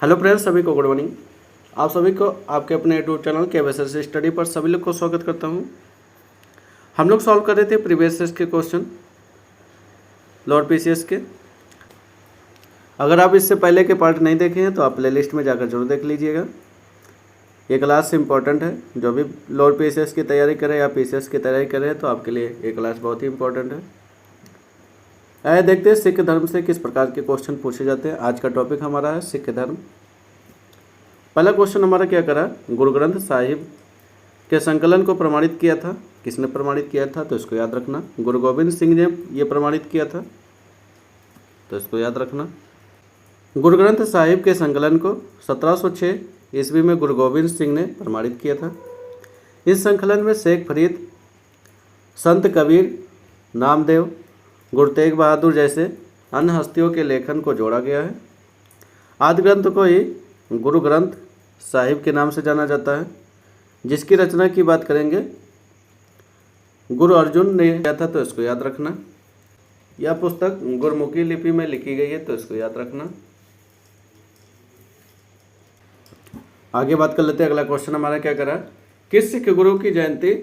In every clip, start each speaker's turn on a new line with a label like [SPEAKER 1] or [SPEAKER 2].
[SPEAKER 1] Hello friends, सभी को good morning. आप सभी को आपके अपने यूट्यूब चैनल KBSS स्टडी पर सभी लोग को स्वागत करता हूं। हम लोग सॉल्व कर रहे थे प्रीवियस ईयर के क्वेश्चन लोअर PCS के। अगर आप इससे पहले के पार्ट नहीं देखे हैं तो आप प्लेलिस्ट में जाकर जरूर देख लीजिएगा। ये क्लास इंपॉर्टेंट है। जो भी लोअर PCS की तैयारी करें या PCS की तैयारी करें तो आपके लिए ये क्लास बहुत ही इंपॉर्टेंट है। आइए देखते हैं सिख धर्म से किस प्रकार के क्वेश्चन पूछे जाते हैं। आज का टॉपिक हमारा है सिख धर्म। पहला क्वेश्चन हमारा क्या करा, गुरु ग्रंथ साहिब के संकलन को प्रमाणित किया था। किसने प्रमाणित किया था तो इसको याद रखना। गुरु गोविंद सिंह ने ये प्रमाणित किया था, तो इसको याद रखना। गुरु ग्रंथ साहिब के संकलन को 1706 ईस्वी में गुरु गोविंद सिंह ने प्रमाणित किया था। इस संकलन में शेख फरीद, संत कबीर, नामदेव, गुरु तेग बहादुर जैसे अन्य हस्तियों के लेखन को जोड़ा गया है। आदि ग्रंथ को ही गुरु ग्रंथ साहिब के नाम से जाना जाता है, जिसकी रचना की बात करेंगे गुरु अर्जुन ने किया था, तो इसको याद रखना। यह पुस्तक गुरमुखी लिपि में लिखी गई है, तो इसको याद रखना। आगे बात कर लेते हैं। अगला क्वेश्चन हमारा क्या करा, किस सिख गुरु की जयंती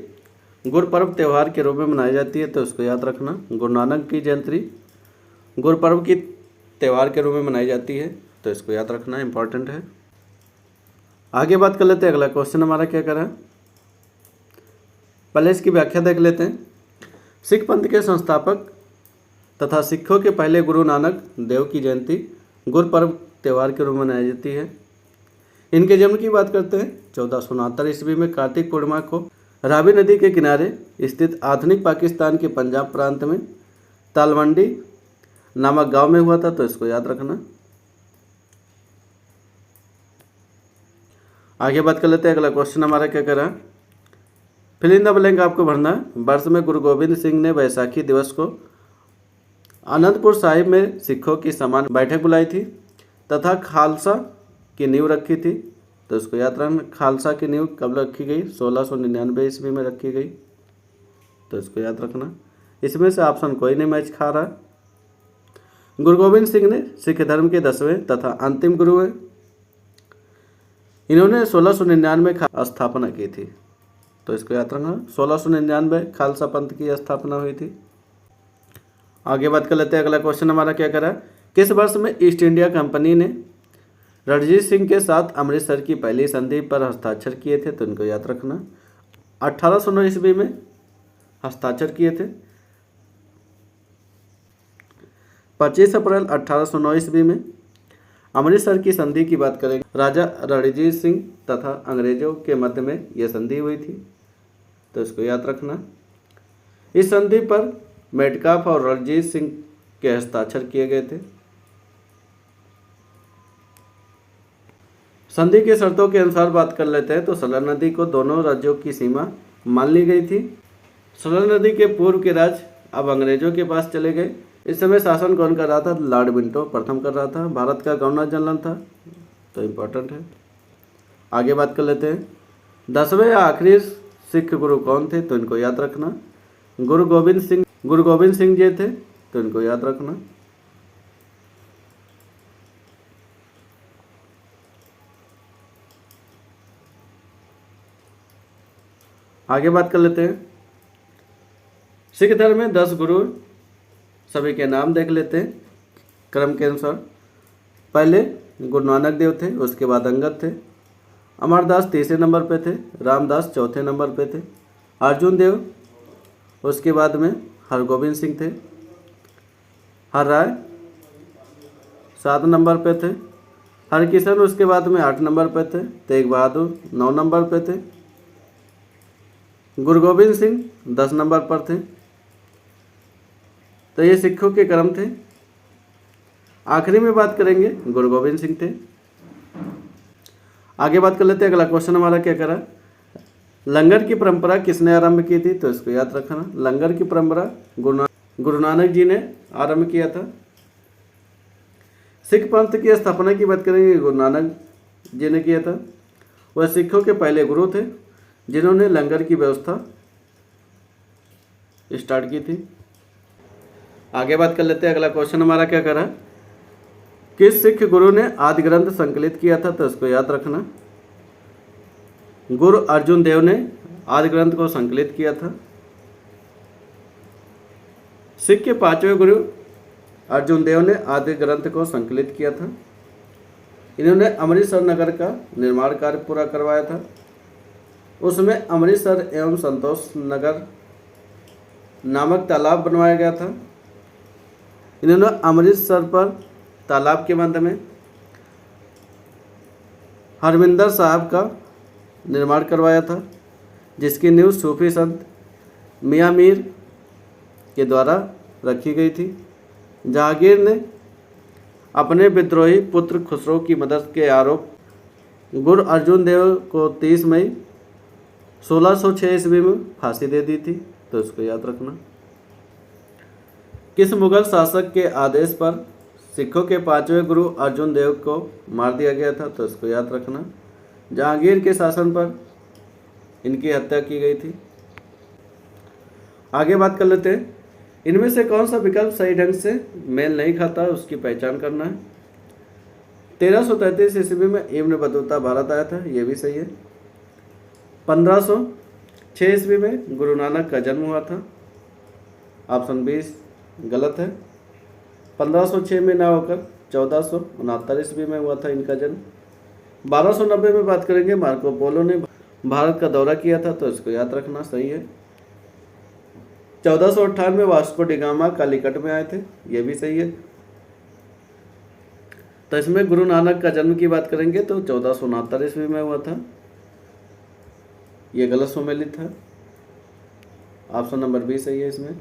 [SPEAKER 1] गुरपर्व त्यौहार के रूप में मनाई जाती है, तो इसको याद रखना। गुरु नानक की जयंती गुरपर्व की त्यौहार के रूप में मनाई जाती है, तो इसको याद रखना, इंपॉर्टेंट है। आगे बात कर लेते हैं। अगला क्वेश्चन हमारा क्या करा, पहले इसकी व्याख्या देख लेते हैं। सिख पंथ के संस्थापक तथा सिखों के पहले गुरु नानक देव की जयंती गुरपर्व त्यौहार के रूप में मनाई जाती है। इनके जन्म की बात करते हैं 1469 ईस्वी में कार्तिक पूर्णिमा को रावी नदी के किनारे स्थित आधुनिक पाकिस्तान के पंजाब प्रांत में तालवंडी नामक गांव में हुआ था, तो इसको याद रखना। आगे बात कर लेते हैं। अगला क्वेश्चन हमारा क्या करा, फिल इन द ब्लैंक आपको भरना है। वर्ष में गुरु गोविंद सिंह ने बैसाखी दिवस को अनंतपुर साहिब में सिखों की समान बैठक बुलाई थी तथा खालसा की नींव रखी थी, तो इसको याद रखना। खालसा की नींव कब रखी गई, 1699 ईस्वी में रखी गई, तो इसको याद रखना। इसमें से ऑप्शन कोई नहीं मैच खा रहा। गुरु गोविंद सिंह ने सिख धर्म के 10वें तथा अंतिम गुरु हैं। इन्होंने 1699 में स्थापना की थी, तो इसको याद रखना। 1699 खालसा पंथ की स्थापना हुई थी। आगे बात कर लेते हैं। अगला क्वेश्चन हमारा क्या करा, किस वर्ष में ईस्ट इंडिया कंपनी ने रणजीत सिंह के साथ अमृतसर की पहली संधि पर हस्ताक्षर किए थे, तो इनको याद रखना। 1809 ईस्वी में हस्ताक्षर किए थे। 25 अप्रैल 1809 ईस्वी में अमृतसर की संधि की बात करेंगे। राजा रणजीत सिंह तथा अंग्रेजों के मध्य में यह संधि हुई थी, तो इसको याद रखना। इस संधि पर मेटकाफ और रणजीत सिंह के हस्ताक्षर किए गए थे। संधि के शर्तों के अनुसार बात कर लेते हैं तो सलर नदी को दोनों राज्यों की सीमा मान ली गई थी। सलर नदी के पूर्व के राज्य अब अंग्रेजों के पास चले गए। इस समय शासन कौन कर रहा था, लॉर्ड मिंटो प्रथम कर रहा था। भारत का गवर्नर जनरल था, तो इम्पोर्टेंट है। आगे बात कर लेते हैं। 10वें या आखिरी सिख गुरु कौन थे, तो इनको याद रखना। गुरु गोविंद सिंह जी थे, तो इनको याद रखना। आगे बात कर लेते हैं। सिख धर्म में 10 गुरु, सभी के नाम देख लेते हैं क्रम के अनुसार। पहले गुरु नानक देव थे, उसके बाद अंगद थे। अमरदास तीसरे नंबर पे थे। रामदास चौथे नंबर पे थे। अर्जुन देव, उसके बाद में हरगोविंद सिंह थे। हर राय 7 नंबर पे थे। हरकिशन उसके बाद में 8 नंबर पे थे। तेग बहादुर 9 नंबर पे थे। गुरु गोविंद सिंह 10 नंबर पर थे। तो ये सिखों के क्रम थे। आखिरी में बात करेंगे गुरु गोविंद सिंह थे। आगे बात कर लेते हैं। अगला क्वेश्चन हमारा क्या करा, लंगर की परंपरा किसने आरंभ की थी, तो इसको याद रखना। लंगर की परंपरा गुरु नानक जी ने आरंभ किया था। सिख पंथ की स्थापना की बात करेंगे, गुरु नानक जी ने किया था। वह सिखों के पहले गुरु थे जिन्होंने लंगर की व्यवस्था स्टार्ट की थी। आगे बात कर लेते हैं। अगला क्वेश्चन हमारा क्या करा, किस सिख गुरु ने आदि ग्रंथ संकलित किया था? तो इसको याद रखना, गुरु अर्जुन देव ने आदि ग्रंथ को संकलित किया था। सिख के 5वें गुरु अर्जुन देव ने आदि ग्रंथ को संकलित किया था। इन्होंने अमृतसर नगर का निर्माण कार्य पूरा करवाया था। उसमें अमृतसर एवं संतोष नगर नामक तालाब बनवाया गया था। इन्होंने अमृतसर पर तालाब के मध्य में हरमिंदर साहब का निर्माण करवाया था, जिसकी नींव सूफी संत मियां मीर के द्वारा रखी गई थी। जहांगीर ने अपने विद्रोही पुत्र खुसरो की मदद के आरोप गुरु अर्जुन देव को 30 मई 1606 ईस्वी में फांसी दे दी थी। तो इसको याद रखना। किस मुगल शासक के आदेश पर सिखों के 5वें गुरु अर्जुन देव को मार दिया गया था? तो इसको याद रखना। जहांगीर के शासन पर इनकी हत्या की गई थी। आगे बात कर लेते हैं, इनमें से कौन सा विकल्प सही ढंग से मेल नहीं खाता, उसकी पहचान करना है। 1333 ईस्वी में इब्न बतूता भारत आया था, यह भी सही है। 1506 ईस्वी में गुरु नानक का जन्म हुआ था, ऑप्शन 20 गलत है। 1506 में ना होकर 1469 ईस्वी में हुआ था इनका जन्म। 1290 में बात करेंगे, मार्को पोलो ने भारत का दौरा किया था, तो इसको याद रखना, सही है। 1458 में वास्को डी गामा कालीकट में आए थे, ये भी सही है। तो इसमें गुरु नानक का जन्म की बात करेंगे तो 1469 ईस्वी में हुआ था, ये गलत सुमेलित है, ऑप्शन नंबर 20 सही है इसमें।